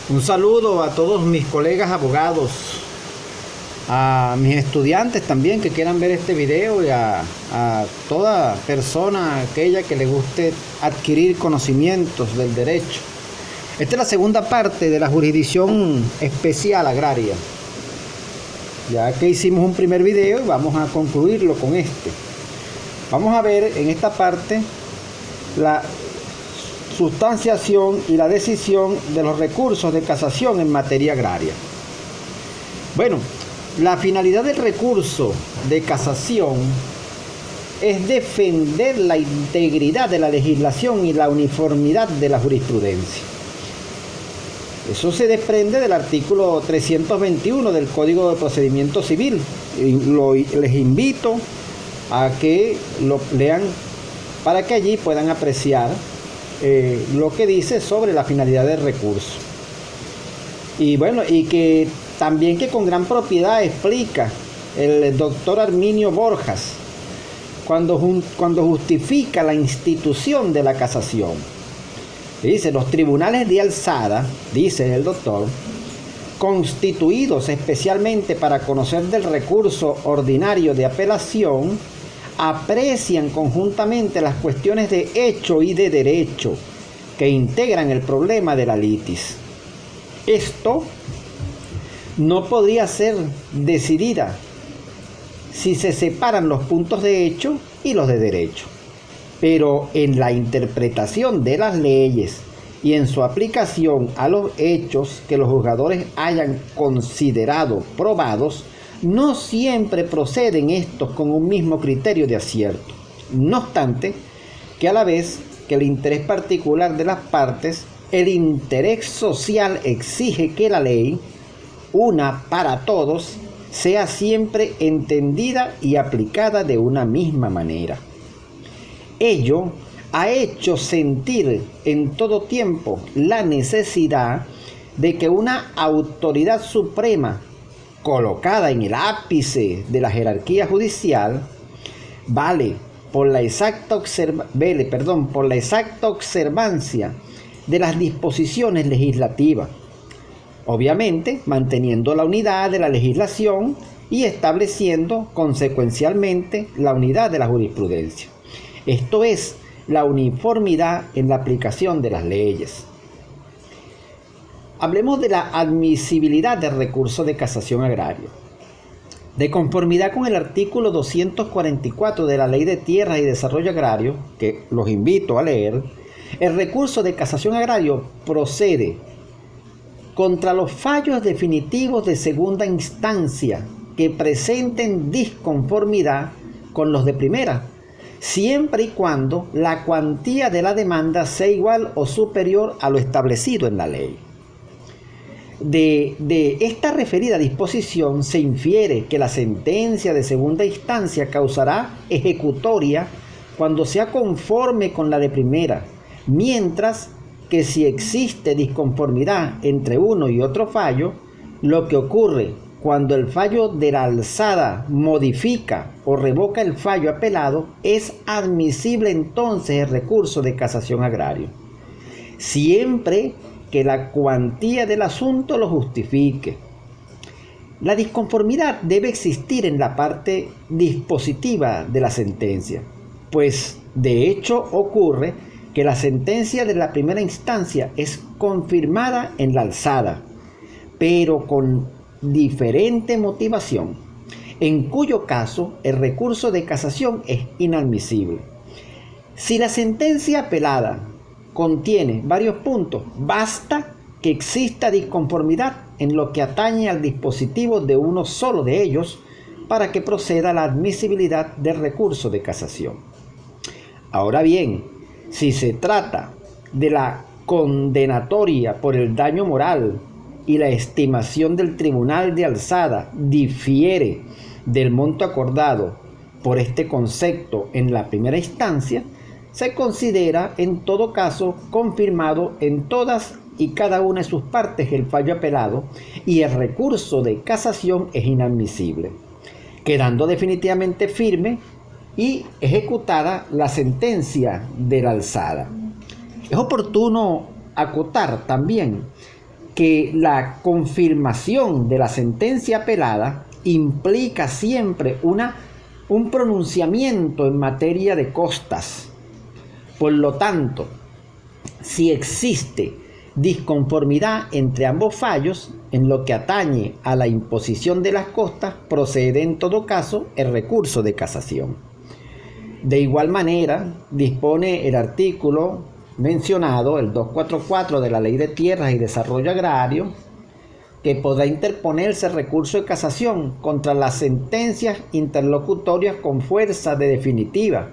Un saludo a todos mis colegas abogados, a mis estudiantes también que quieran ver este video y a toda persona, aquella que le guste adquirir conocimientos del derecho. Esta es la segunda parte de la jurisdicción especial agraria. Ya que hicimos un primer video y vamos a concluirlo con este. Vamos a ver en esta parte la sustanciación y la decisión de los recursos de casación en materia agraria. Bueno, la finalidad del recurso de casación es defender la integridad de la legislación y la uniformidad de la jurisprudencia. Eso se desprende del artículo 321 del Código de Procedimiento Civil. Les invito a que lo lean para que allí puedan apreciar lo que dice sobre la finalidad del recurso. Y bueno, y que también que con gran propiedad explica el doctor Arminio Borjas cuando justifica la institución de la casación. Dice: los tribunales de alzada, dice el doctor, constituidos especialmente para conocer del recurso ordinario de apelación, aprecian conjuntamente las cuestiones de hecho y de derecho que integran el problema de la litis. Esto no podría ser decidida si se separan los puntos de hecho y los de derecho. Pero en la interpretación de las leyes y en su aplicación a los hechos que los juzgadores hayan considerado probados, no siempre proceden estos con un mismo criterio de acierto. No obstante, que a la vez que el interés particular de las partes, el interés social exige que la ley, una para todos, sea siempre entendida y aplicada de una misma manera. Ello ha hecho sentir en todo tiempo la necesidad de que una autoridad suprema colocada en el ápice de la jerarquía judicial vele por la exacta observancia de las disposiciones legislativas, obviamente manteniendo la unidad de la legislación y estableciendo consecuencialmente la unidad de la jurisprudencia. Esto es, la uniformidad en la aplicación de las leyes. Hablemos de la admisibilidad del recurso de casación agrario. De conformidad con el artículo 244 de la Ley de Tierras y Desarrollo Agrario, que los invito a leer, el recurso de casación agrario procede contra los fallos definitivos de segunda instancia que presenten disconformidad con los de primera, siempre y cuando la cuantía de la demanda sea igual o superior a lo establecido en la ley. De esta referida disposición se infiere que la sentencia de segunda instancia causará ejecutoria cuando sea conforme con la de primera, mientras que si existe disconformidad entre uno y otro fallo, lo que ocurre cuando el fallo de la alzada modifica o revoca el fallo apelado, es admisible entonces el recurso de casación agrario, siempre que la cuantía del asunto lo justifique. La disconformidad debe existir en la parte dispositiva de la sentencia, pues de hecho ocurre que la sentencia de la primera instancia es confirmada en la alzada, pero con diferente motivación, en cuyo caso el recurso de casación es inadmisible. Si la sentencia apelada contiene varios puntos, basta que exista disconformidad en lo que atañe al dispositivo de uno solo de ellos para que proceda la admisibilidad del recurso de casación. Ahora bien, si se trata de la condenatoria por el daño moral y la estimación del tribunal de alzada difiere del monto acordado por este concepto en la primera instancia, se considera en todo caso confirmado en todas y cada una de sus partes el fallo apelado y el recurso de casación es inadmisible, quedando definitivamente firme y ejecutada la sentencia de la alzada. Es oportuno acotar también que la confirmación de la sentencia apelada implica siempre un pronunciamiento en materia de costas. Por lo tanto, si existe disconformidad entre ambos fallos en lo que atañe a la imposición de las costas, procede en todo caso el recurso de casación. De igual manera, dispone el artículo mencionado, el 244 de la Ley de Tierras y Desarrollo Agrario, que podrá interponerse recurso de casación contra las sentencias interlocutorias con fuerza de definitiva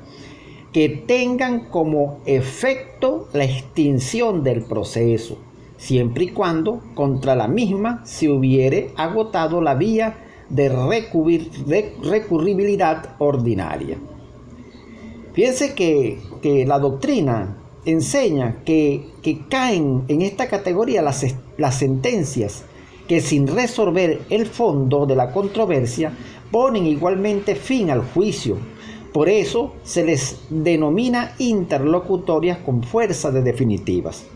que tengan como efecto la extinción del proceso, siempre y cuando contra la misma se hubiere agotado la vía de recurribilidad ordinaria. Fíjense que la doctrina enseña que caen en esta categoría las sentencias que, sin resolver el fondo de la controversia, ponen igualmente fin al juicio. Por eso se les denomina interlocutorias con fuerza de definitivas.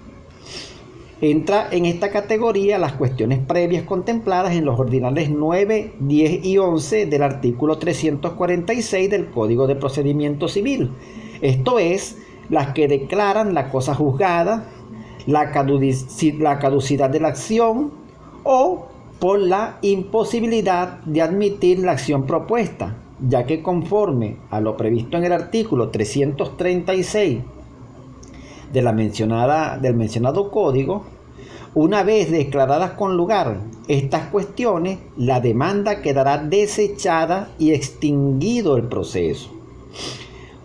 Entra en esta categoría las cuestiones previas contempladas en los ordinales 9, 10 y 11 del artículo 346 del Código de Procedimiento Civil. Esto es, las que declaran la cosa juzgada, la caducidad de la acción o por la imposibilidad de admitir la acción propuesta, ya que conforme a lo previsto en el artículo 336 del mencionado código, una vez declaradas con lugar estas cuestiones, la demanda quedará desechada y extinguido el proceso.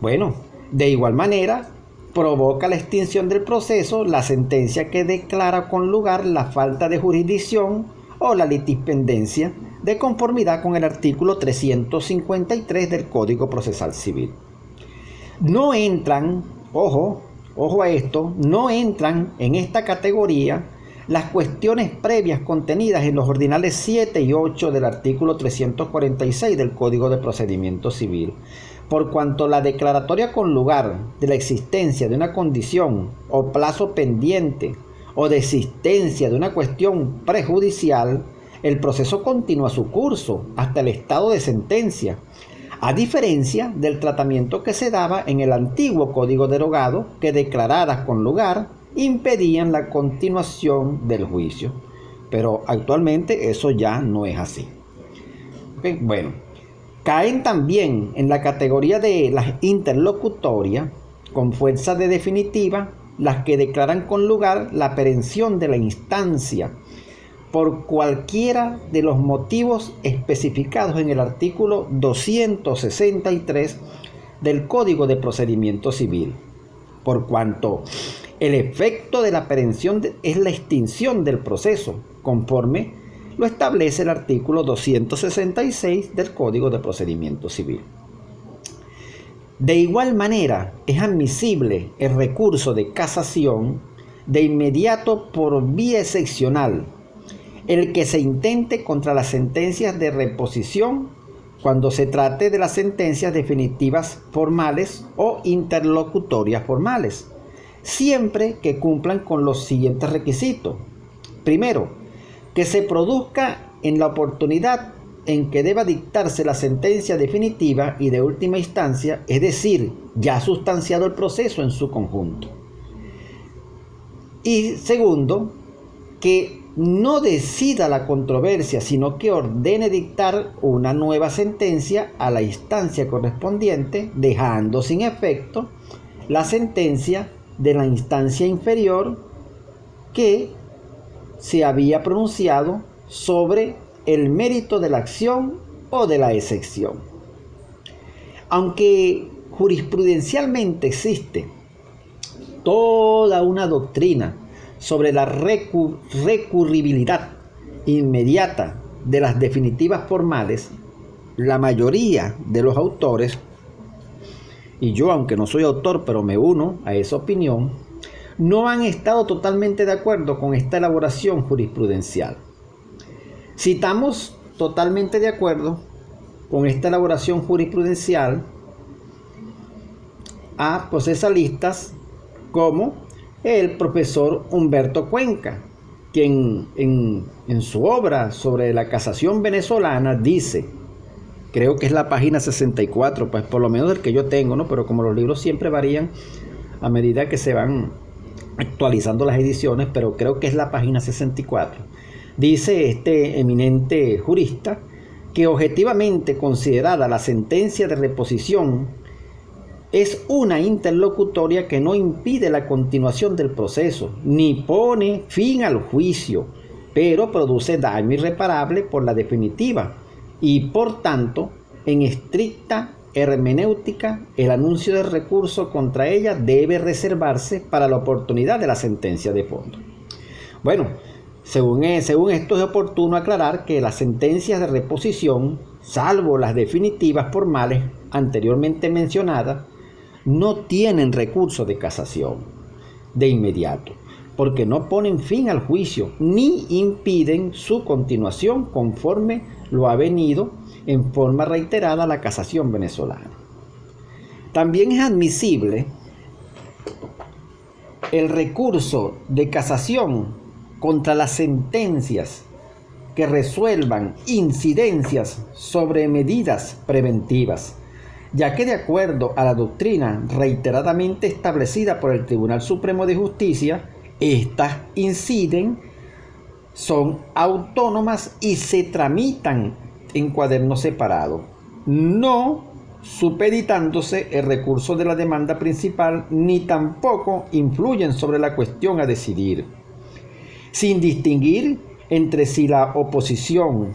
Bueno, de igual manera, provoca la extinción del proceso la sentencia que declara con lugar la falta de jurisdicción o la litispendencia de conformidad con el artículo 353 del Código Procesal Civil. No entran, ojo a esto, no entran en esta categoría las cuestiones previas contenidas en los ordinales 7 y 8 del artículo 346 del Código de Procedimiento Civil, por cuanto la declaratoria con lugar de la existencia de una condición o plazo pendiente o de existencia de una cuestión prejudicial, el proceso continúa su curso hasta el estado de sentencia, a diferencia del tratamiento que se daba en el antiguo código derogado, que declaradas con lugar impedían la continuación del juicio. Pero actualmente eso ya no es así. Okay, bueno, caen también en la categoría de las interlocutorias con fuerza de definitiva las que declaran con lugar la aprehensión de la instancia por cualquiera de los motivos especificados en el artículo 263 del Código de Procedimiento Civil, por cuanto el efecto de la aprehensión es la extinción del proceso, conforme lo establece el artículo 266 del Código de Procedimiento Civil. De igual manera, es admisible el recurso de casación de inmediato por vía excepcional, el que se intente contra las sentencias de reposición cuando se trate de las sentencias definitivas formales o interlocutorias formales, siempre que cumplan con los siguientes requisitos. Primero, que se produzca en la oportunidad en que deba dictarse la sentencia definitiva y de última instancia, es decir, ya sustanciado el proceso en su conjunto. Y segundo, que no decida la controversia, sino que ordene dictar una nueva sentencia a la instancia correspondiente, dejando sin efecto la sentencia de la instancia inferior que se había pronunciado sobre el mérito de la acción o de la excepción. Aunque jurisprudencialmente existe toda una doctrina sobre la recurribilidad inmediata de las definitivas formales, la mayoría de los autores, y yo, aunque no soy autor, pero me uno a esa opinión, no han estado totalmente de acuerdo con esta elaboración jurisprudencial. Citamos totalmente de acuerdo con esta elaboración jurisprudencial a procesalistas como el profesor Humberto Cuenca, quien en su obra sobre la casación venezolana dice, creo que es la página 64, pues por lo menos del que yo tengo, ¿no? Pero como los libros siempre varían a medida que se van actualizando las ediciones, pero creo que es la página 64. Dice este eminente jurista que objetivamente considerada la sentencia de reposición es una interlocutoria que no impide la continuación del proceso, ni pone fin al juicio, pero produce daño irreparable por la definitiva, y por tanto, en estricta hermenéutica, el anuncio del recurso contra ella debe reservarse para la oportunidad de la sentencia de fondo. Bueno, según esto es oportuno aclarar que las sentencias de reposición, salvo las definitivas formales anteriormente mencionadas, no tienen recurso de casación de inmediato, porque no ponen fin al juicio ni impiden su continuación conforme lo ha venido en forma reiterada la casación venezolana. También es admisible el recurso de casación contra las sentencias que resuelvan incidencias sobre medidas preventivas, ya que de acuerdo a la doctrina reiteradamente establecida por el Tribunal Supremo de Justicia, estas inciden, son autónomas y se tramitan en cuadernos separados, no supeditándose el recurso de la demanda principal, ni tampoco influyen sobre la cuestión a decidir, sin distinguir entre si la oposición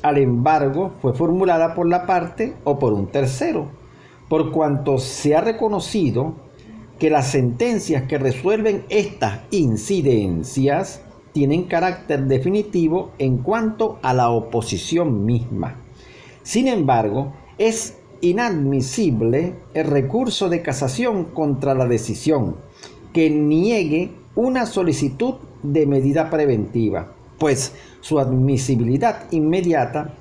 al embargo fue formulada por la parte o por un tercero, por cuanto se ha reconocido que las sentencias que resuelven estas incidencias tienen carácter definitivo en cuanto a la oposición misma. Sin embargo, es inadmisible el recurso de casación contra la decisión que niegue una solicitud de medida preventiva, pues su admisibilidad inmediata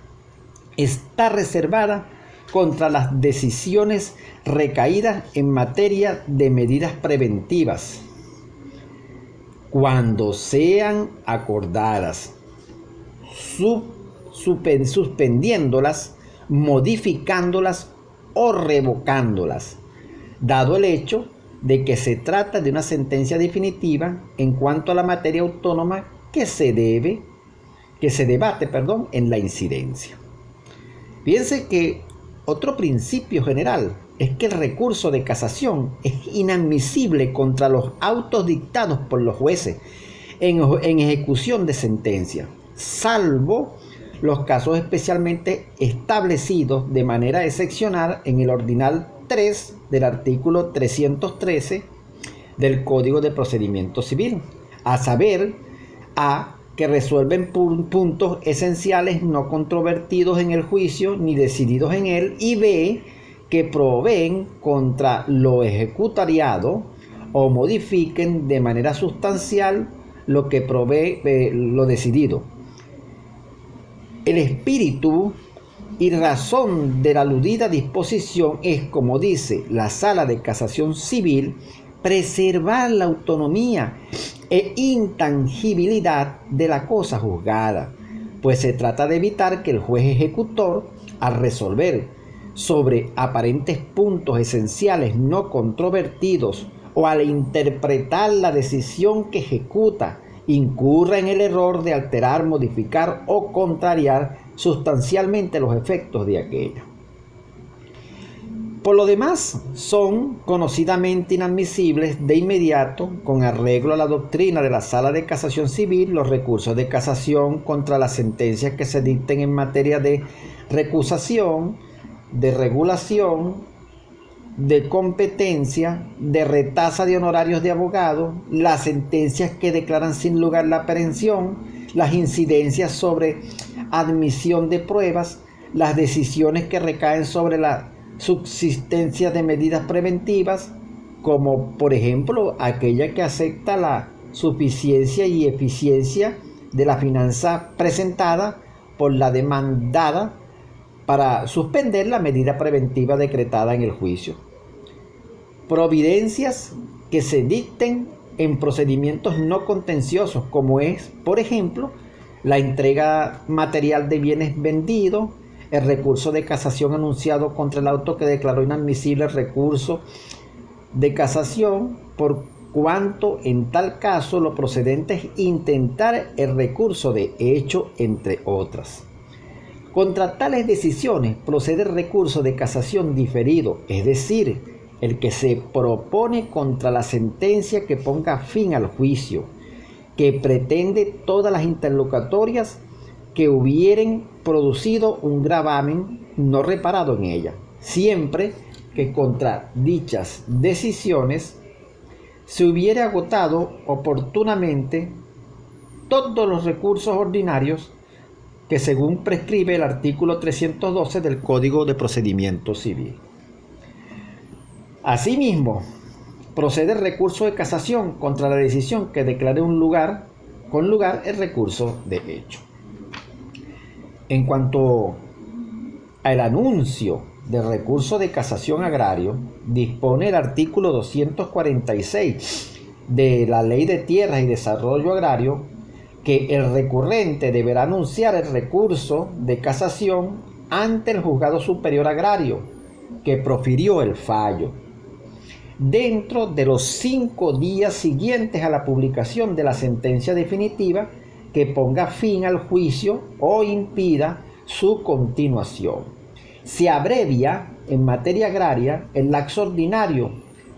está reservada contra las decisiones recaídas en materia de medidas preventivas, cuando sean acordadas, suspendiéndolas, modificándolas o revocándolas, dado el hecho de que se trata de una sentencia definitiva en cuanto a la materia autónoma que se debate en la incidencia. Fíjense que otro principio general es que el recurso de casación es inadmisible contra los autos dictados por los jueces en ejecución de sentencia, salvo los casos especialmente establecidos de manera excepcional en el ordinal 3 del artículo 313 del Código de Procedimiento Civil, a saber, a que resuelven puntos esenciales no controvertidos en el juicio ni decididos en él, y b, que proveen contra lo ejecutariado o modifiquen de manera sustancial lo que provee lo decidido. El espíritu y razón de la aludida disposición es, como dice la Sala de Casación Civil, preservar la autonomía e intangibilidad de la cosa juzgada, pues se trata de evitar que el juez ejecutor, al resolver sobre aparentes puntos esenciales no controvertidos o al interpretar la decisión que ejecuta, incurra en el error de alterar, modificar o contrariar sustancialmente los efectos de aquella. Por lo demás, son conocidamente inadmisibles de inmediato, con arreglo a la doctrina de la Sala de Casación Civil, los recursos de casación contra las sentencias que se dicten en materia de recusación, de regulación, de competencia, de retasa de honorarios de abogado, las sentencias que declaran sin lugar la aprehensión, las incidencias sobre admisión de pruebas, las decisiones que recaen sobre la subsistencia de medidas preventivas, como por ejemplo aquella que acepta la suficiencia y eficiencia de la finanza presentada por la demandada para suspender la medida preventiva decretada en el juicio. Providencias que se dicten en procedimientos no contenciosos, como es, por ejemplo, la entrega material de bienes vendidos, el recurso de casación anunciado contra el auto que declaró inadmisible el recurso de casación, por cuanto en tal caso lo procedente es intentar el recurso de hecho, entre otras. Contra tales decisiones procede el recurso de casación diferido, es decir, el que se propone contra la sentencia que ponga fin al juicio, que pretende todas las interlocutorias que hubieren producido un gravamen no reparado en ella, siempre que contra dichas decisiones se hubiere agotado oportunamente todos los recursos ordinarios que según prescribe el artículo 312 del Código de Procedimiento Civil. Asimismo, procede el recurso de casación contra la decisión que declare con lugar el recurso de hecho. En cuanto al anuncio del recurso de casación agrario, dispone el artículo 246 de la Ley de Tierras y Desarrollo Agrario que el recurrente deberá anunciar el recurso de casación ante el Juzgado Superior Agrario que profirió el fallo, dentro de los 5 días siguientes a la publicación de la sentencia definitiva que ponga fin al juicio o impida su continuación. Se abrevia en materia agraria el lapso ordinario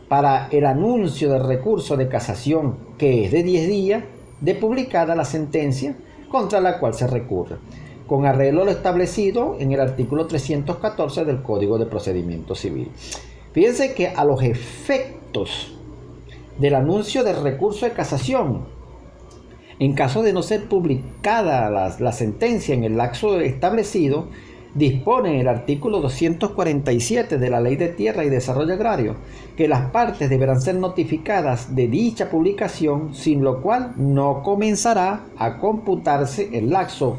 para el anuncio del recurso de casación, que es de 10 días de publicada la sentencia contra la cual se recurre, con arreglo a lo establecido en el artículo 314 del Código de Procedimiento Civil. Fíjense que a los efectos del anuncio del recurso de casación, en caso de no ser publicada la sentencia en el lapso establecido, dispone el artículo 247 de la Ley de Tierra y Desarrollo Agrario que las partes deberán ser notificadas de dicha publicación, sin lo cual no comenzará a computarse el lapso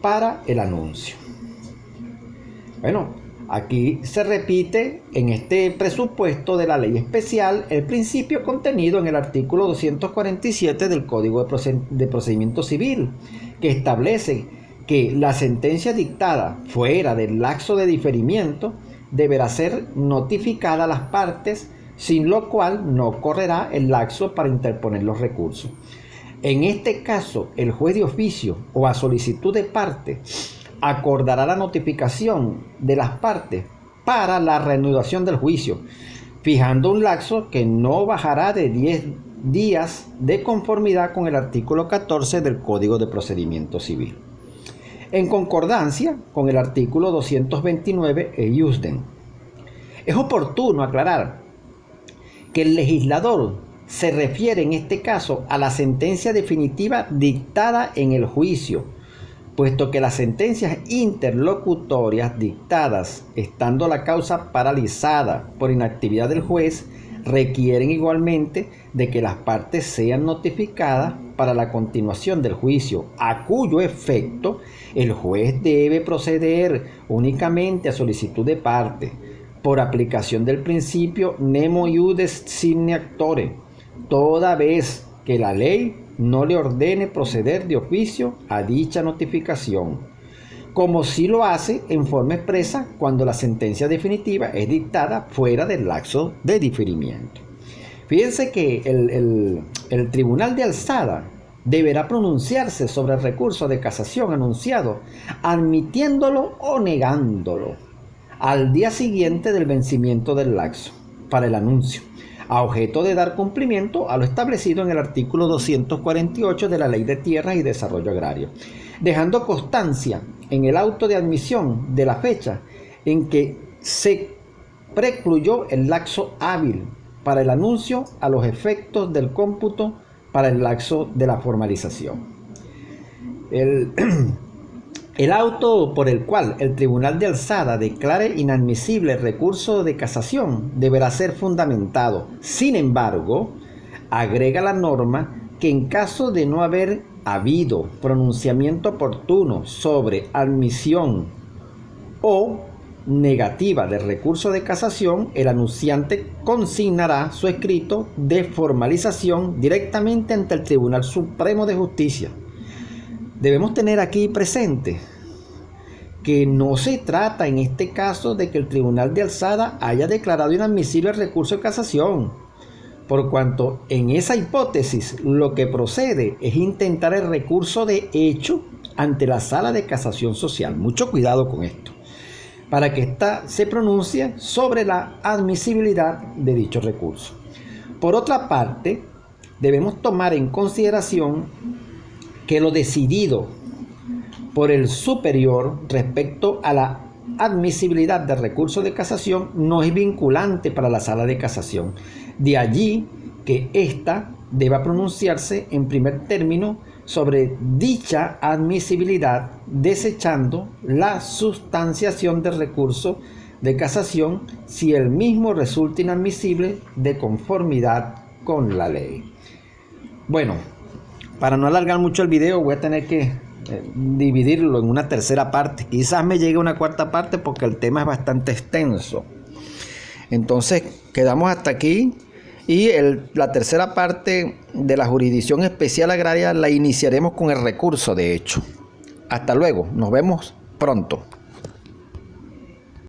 para el anuncio. Bueno, aquí se repite en este presupuesto de la ley especial el principio contenido en el artículo 247 del Código de Procedimiento Civil, que establece que la sentencia dictada fuera del lapso de diferimiento deberá ser notificada a las partes, sin lo cual no correrá el lapso para interponer los recursos. En este caso, el juez de oficio o a solicitud de parte acordará la notificación de las partes para la reanudación del juicio, fijando un lapso que no bajará de 10 días de conformidad con el artículo 14 del Código de Procedimiento Civil, en concordancia con el artículo 229 iusdem. Es oportuno aclarar que el legislador se refiere en este caso a la sentencia definitiva dictada en el juicio, puesto que las sentencias interlocutorias dictadas, estando la causa paralizada por inactividad del juez, requieren igualmente de que las partes sean notificadas para la continuación del juicio, a cuyo efecto el juez debe proceder únicamente a solicitud de parte, por aplicación del principio nemo iudes sine actore, toda vez que la ley no le ordene proceder de oficio a dicha notificación, como si lo hace en forma expresa cuando la sentencia definitiva es dictada fuera del lapso de diferimiento. Fíjense que el Tribunal de Alzada deberá pronunciarse sobre el recurso de casación anunciado, admitiéndolo o negándolo, al día siguiente del vencimiento del lapso para el anuncio, a objeto de dar cumplimiento a lo establecido en el artículo 248 de la Ley de Tierras y Desarrollo Agrario, dejando constancia en el auto de admisión de la fecha en que se precluyó el lapso hábil para el anuncio a los efectos del cómputo para el lapso de la formalización. El auto por el cual el Tribunal de Alzada declare inadmisible el recurso de casación deberá ser fundamentado. Sin embargo, agrega la norma que en caso de no haber habido pronunciamiento oportuno sobre admisión o negativa del recurso de casación, el anunciante consignará su escrito de formalización directamente ante el Tribunal Supremo de Justicia. Debemos tener aquí presente que no se trata en este caso de que el Tribunal de Alzada haya declarado inadmisible el recurso de casación, por cuanto en esa hipótesis lo que procede es intentar el recurso de hecho ante la Sala de Casación Social. Mucho cuidado con esto, para que ésta se pronuncie sobre la admisibilidad de dicho recurso. Por otra parte, debemos tomar en consideración que lo decidido por el superior respecto a la admisibilidad del recurso de casación no es vinculante para la Sala de Casación. De allí que ésta deba pronunciarse en primer término sobre dicha admisibilidad, desechando la sustanciación del recurso de casación si el mismo resulta inadmisible de conformidad con la ley. Bueno, para no alargar mucho el video, voy a tener que dividirlo en una tercera parte. Quizás me llegue a una cuarta parte porque el tema es bastante extenso. Entonces, quedamos hasta aquí. Y la tercera parte de la jurisdicción especial agraria la iniciaremos con el recurso de hecho. Hasta luego, nos vemos pronto.